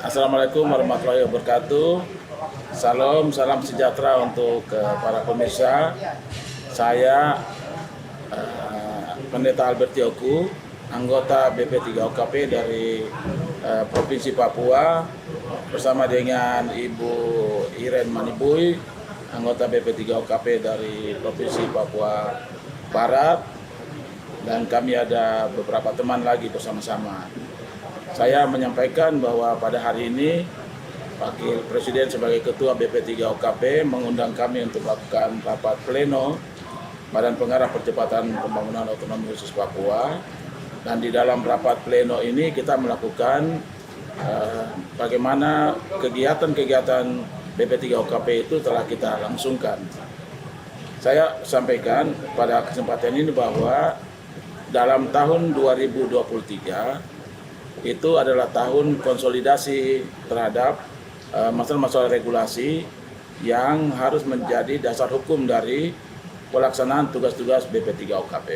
Assalamualaikum warahmatullahi wabarakatuh. Salam sejahtera untuk para pemirsa. Saya Pendeta Albert Yoku, anggota BP3OKP dari Provinsi Papua, bersama dengan Ibu Iren Manibui, anggota BP3OKP dari Provinsi Papua Barat, dan kami ada beberapa teman lagi bersama-sama. Saya menyampaikan bahwa pada hari ini Wakil Presiden sebagai Ketua BP3OKP mengundang kami untuk melakukan rapat pleno Badan Pengarah Percepatan Pembangunan Otonomi Khusus Papua. Dan di dalam rapat pleno ini kita melakukan bagaimana kegiatan-kegiatan BP3OKP itu telah kita langsungkan. Saya sampaikan pada kesempatan ini bahwa dalam tahun 2023 itu adalah tahun konsolidasi terhadap masalah-masalah regulasi yang harus menjadi dasar hukum dari pelaksanaan tugas-tugas BP3OKP.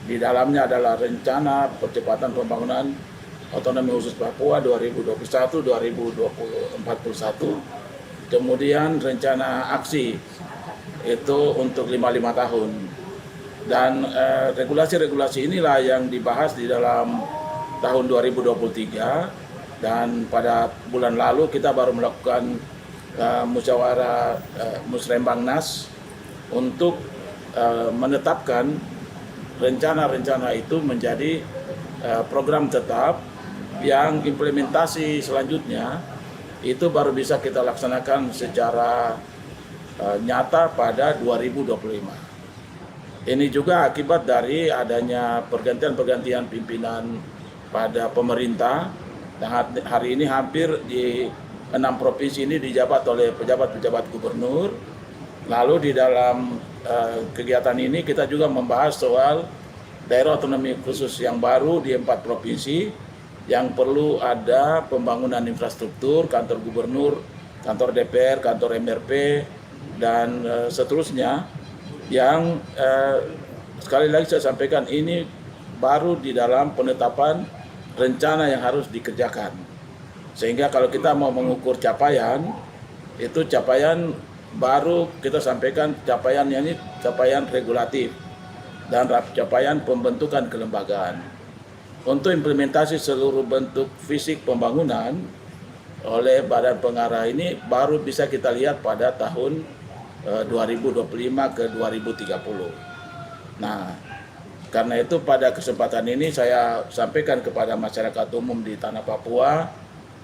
Di dalamnya adalah rencana percepatan pembangunan otonomi khusus Papua 2021-2041, kemudian rencana aksi itu untuk 55 tahun. Dan regulasi-regulasi inilah yang dibahas di dalam tahun 2023, dan pada bulan lalu kita baru melakukan musyawarah Musrembangnas untuk menetapkan rencana-rencana itu menjadi program tetap yang implementasi selanjutnya itu baru bisa kita laksanakan secara nyata pada 2025. Ini juga akibat dari adanya pergantian pimpinan pada pemerintah. Dan hari ini hampir di 6 provinsi ini dijabat oleh pejabat-pejabat gubernur. Lalu di dalam kegiatan ini kita juga membahas soal daerah otonomi khusus yang baru di 4 provinsi yang perlu ada pembangunan infrastruktur, kantor gubernur, kantor DPR, kantor MRP, dan seterusnya, yang sekali lagi saya sampaikan ini baru di dalam penetapan rencana yang harus dikerjakan. Sehingga kalau kita mau mengukur capaian, itu capaian baru kita sampaikan capaiannya ini capaian regulatif dan capaian pembentukan kelembagaan. Untuk implementasi seluruh bentuk fisik pembangunan oleh Badan Pengarah ini baru bisa kita lihat pada tahun 2025 ke 2030. Nah, karena itu pada kesempatan ini saya sampaikan kepada masyarakat umum di tanah Papua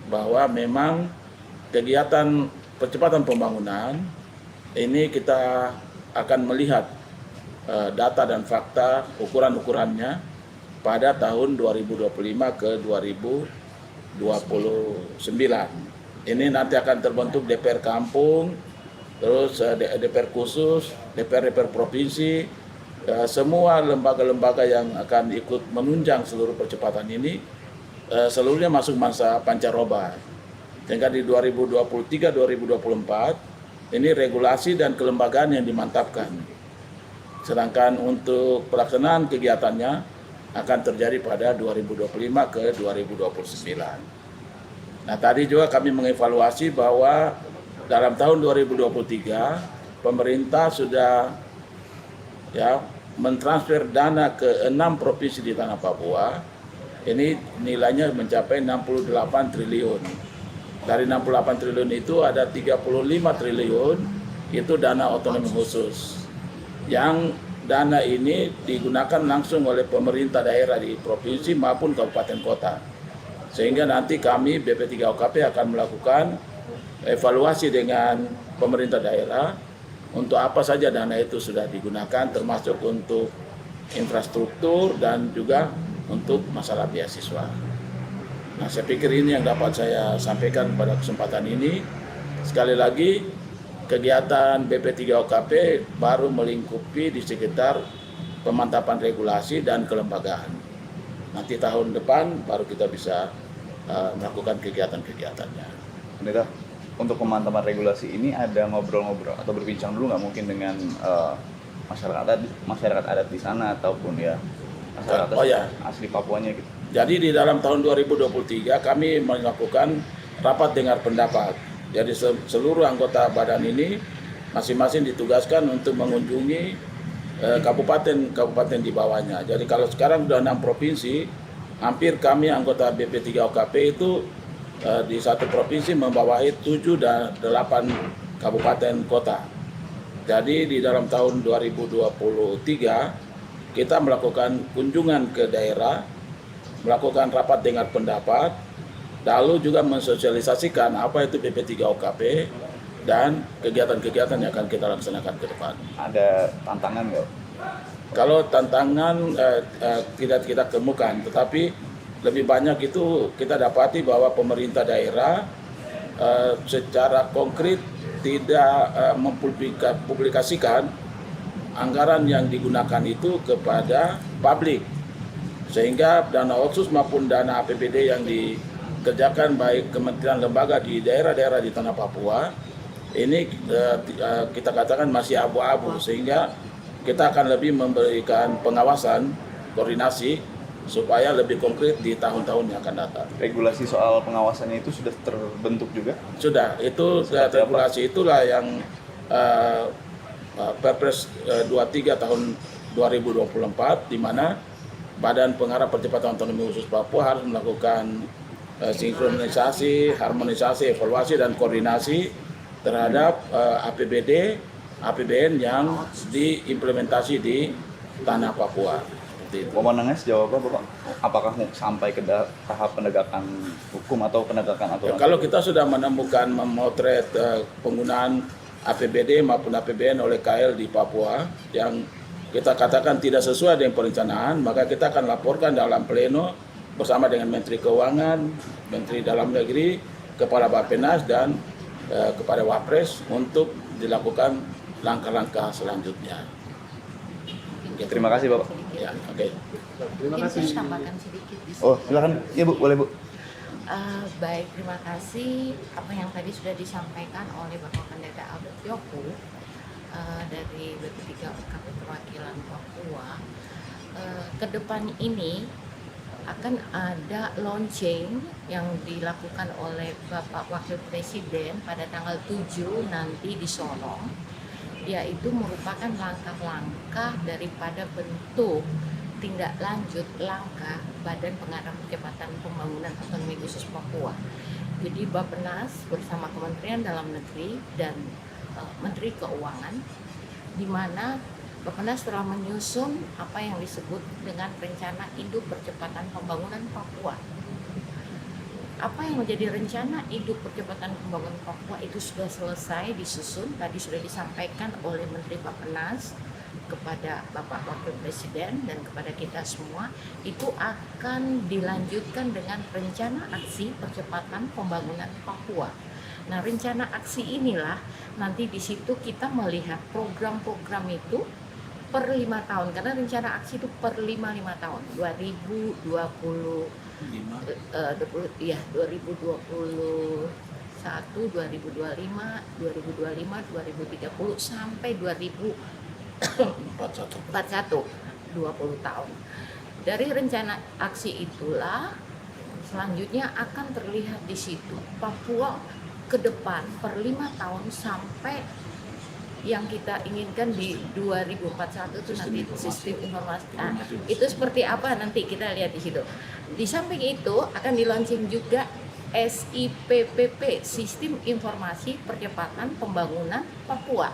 bahwa memang kegiatan percepatan pembangunan ini kita akan melihat data dan fakta ukuran-ukurannya pada tahun 2025 ke 2029. Ini nanti akan terbentuk DPR kampung, terus DPR khusus, DPR provinsi. Semua lembaga-lembaga yang akan ikut menunjang seluruh percepatan ini seluruhnya masuk masa pancaroba. Sehingga di 2023-2024 ini regulasi dan kelembagaan yang dimantapkan. Sedangkan untuk pelaksanaan kegiatannya akan terjadi pada 2025 ke 2029. Nah, tadi juga kami mengevaluasi bahwa dalam tahun 2023 pemerintah sudah mentransfer dana ke 6 provinsi di tanah Papua. Ini nilainya mencapai 68 triliun. Dari 68 triliun itu ada 35 triliun itu dana otonomi khusus. Yang dana ini digunakan langsung oleh pemerintah daerah di provinsi maupun kabupaten kota. Sehingga nanti kami BP3OKP akan melakukan evaluasi dengan pemerintah daerah untuk apa saja dana itu sudah digunakan, termasuk untuk infrastruktur dan juga untuk masalah beasiswa. Nah, saya pikir ini yang dapat saya sampaikan pada kesempatan ini. Sekali lagi, kegiatan BP3OKP baru melingkupi di sekitar pemantapan regulasi dan kelembagaan. Nanti tahun depan baru kita bisa melakukan kegiatan-kegiatannya. Pendeta, untuk pemantapan regulasi ini ada ngobrol-ngobrol atau berbincang dulu nggak mungkin dengan masyarakat adat di sana ataupun masyarakat asli Papuanya gitu? Jadi di dalam tahun 2023 kami melakukan rapat dengar pendapat. Jadi seluruh anggota badan ini masing-masing ditugaskan untuk mengunjungi kabupaten-kabupaten di bawahnya. Jadi kalau sekarang sudah 6 provinsi, hampir kami anggota BP3OKP itu di satu provinsi membawahi 7 dan 8 kabupaten kota. Jadi di dalam tahun 2023 kita melakukan kunjungan ke daerah, melakukan rapat dengar pendapat, lalu juga mensosialisasikan apa itu BP3OKP dan kegiatan-kegiatan yang akan kita laksanakan ke depan. Ada tantangan nggak? Kalau tantangan tidak kita temukan, tetapi lebih banyak itu kita dapati bahwa pemerintah daerah secara konkret tidak mempublikasikan anggaran yang digunakan itu kepada publik, sehingga dana otsus maupun dana APBD yang dikerjakan baik kementerian lembaga di daerah-daerah di tanah Papua ini kita katakan masih abu-abu, sehingga kita akan lebih memberikan pengawasan, koordinasi supaya lebih konkret di tahun-tahun yang akan datang. Regulasi soal pengawasannya itu sudah terbentuk juga? Sudah, itu regulasi itulah yang Perpres 23 tahun 2024 di mana Badan Pengarah Percepatan Otonomi Khusus Papua harus melakukan sinkronisasi, harmonisasi, evaluasi dan koordinasi terhadap APBD, APBN yang diimplementasi di tanah Papua. Pemenangnya sejauh apa, Bapak? Apakah sampai ke tahap penegakan hukum atau penegakan aturan? Kalau kita sudah menemukan memotret penggunaan APBD maupun APBN oleh KL di Papua yang kita katakan tidak sesuai dengan perencanaan, maka kita akan laporkan dalam pleno bersama dengan Menteri Keuangan, Menteri Dalam Negeri, Kepala Bappenas dan kepada Wapres untuk dilakukan langkah-langkah selanjutnya. Terima kasih, Bapak. Ya, oke. Terima kasih. Saya tambahkan sedikit di sini. Oh, silakan. Iya, Bu, boleh, Bu. Baik, terima kasih apa yang tadi sudah disampaikan oleh Bapak Pendeta Albert Yoku dari BP3OKP Perwakilan Papua. Ke depan ini akan ada launching yang dilakukan oleh Bapak Wakil Presiden pada tanggal 7 nanti di Sorong, yaitu merupakan langkah-langkah daripada bentuk tindak lanjut langkah Badan Pengarah Percepatan Pembangunan Otonomi Khusus Papua. Jadi Bappenas bersama Kementerian Dalam Negeri dan Menteri Keuangan, di mana Bappenas telah menyusun apa yang disebut dengan Rencana Induk Percepatan Pembangunan Papua. Apa yang menjadi rencana induk percepatan pembangunan Papua itu sudah selesai disusun, tadi sudah disampaikan oleh Menteri Bappenas kepada Bapak Wakil Presiden dan kepada kita semua. Itu akan dilanjutkan dengan rencana aksi percepatan pembangunan Papua. Nah, rencana aksi inilah nanti di situ kita melihat program-program itu per 5 tahun, karena rencana aksi itu per 5 tahun, 2021, 2025, 2030 sampai 2041, 20 tahun. Dari rencana aksi itulah selanjutnya akan terlihat di situ Papua ke depan per 5 tahun sampai yang kita inginkan di 2041 itu nanti sistem informasi. Nah, itu seperti apa nanti kita lihat di situ. Di samping itu akan di-launching juga SIPPP, Sistem Informasi Percepatan Pembangunan Papua.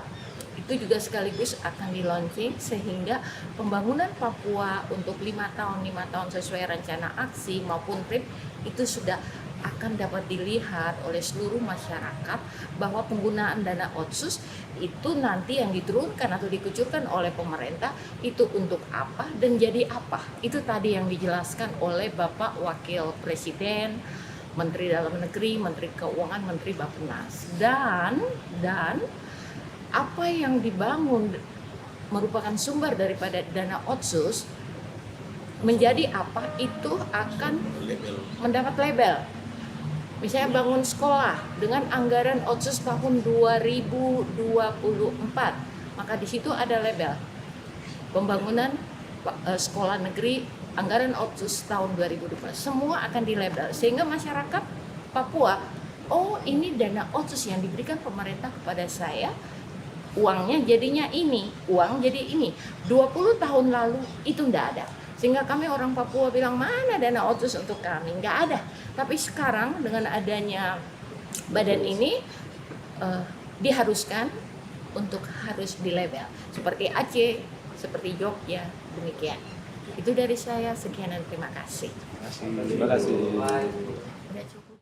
Itu juga sekaligus akan di-launching sehingga pembangunan Papua untuk 5 tahun sesuai rencana aksi maupun PRIP itu sudah akan dapat dilihat oleh seluruh masyarakat bahwa penggunaan dana otsus itu nanti yang diturunkan atau dikucurkan oleh pemerintah itu untuk apa dan jadi apa. Itu tadi yang dijelaskan oleh Bapak Wakil Presiden, Menteri Dalam Negeri, Menteri Keuangan, Menteri Bappenas. Dan apa yang dibangun merupakan sumber daripada dana otsus menjadi apa itu akan mendapat label. Misalnya bangun sekolah dengan anggaran otsus tahun 2024, maka di situ ada label pembangunan sekolah negeri anggaran otsus tahun 2024. Semua akan dilabel sehingga masyarakat Papua oh ini dana otsus yang diberikan pemerintah kepada saya, uangnya jadinya ini, uang jadi ini. 20 tahun lalu itu enggak ada. Sehingga kami orang Papua bilang, mana dana otsus untuk kami? Enggak ada. Tapi sekarang dengan adanya badan ini, diharuskan untuk harus di label. Seperti Aceh, seperti Jogja, demikian. Itu dari saya, sekian dan terima kasih. Terima kasih. Udah cukup.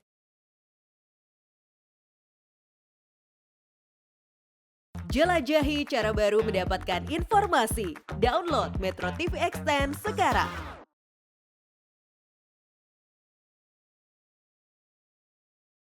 Jelajahi cara baru mendapatkan informasi. Download Metro TV Extend sekarang.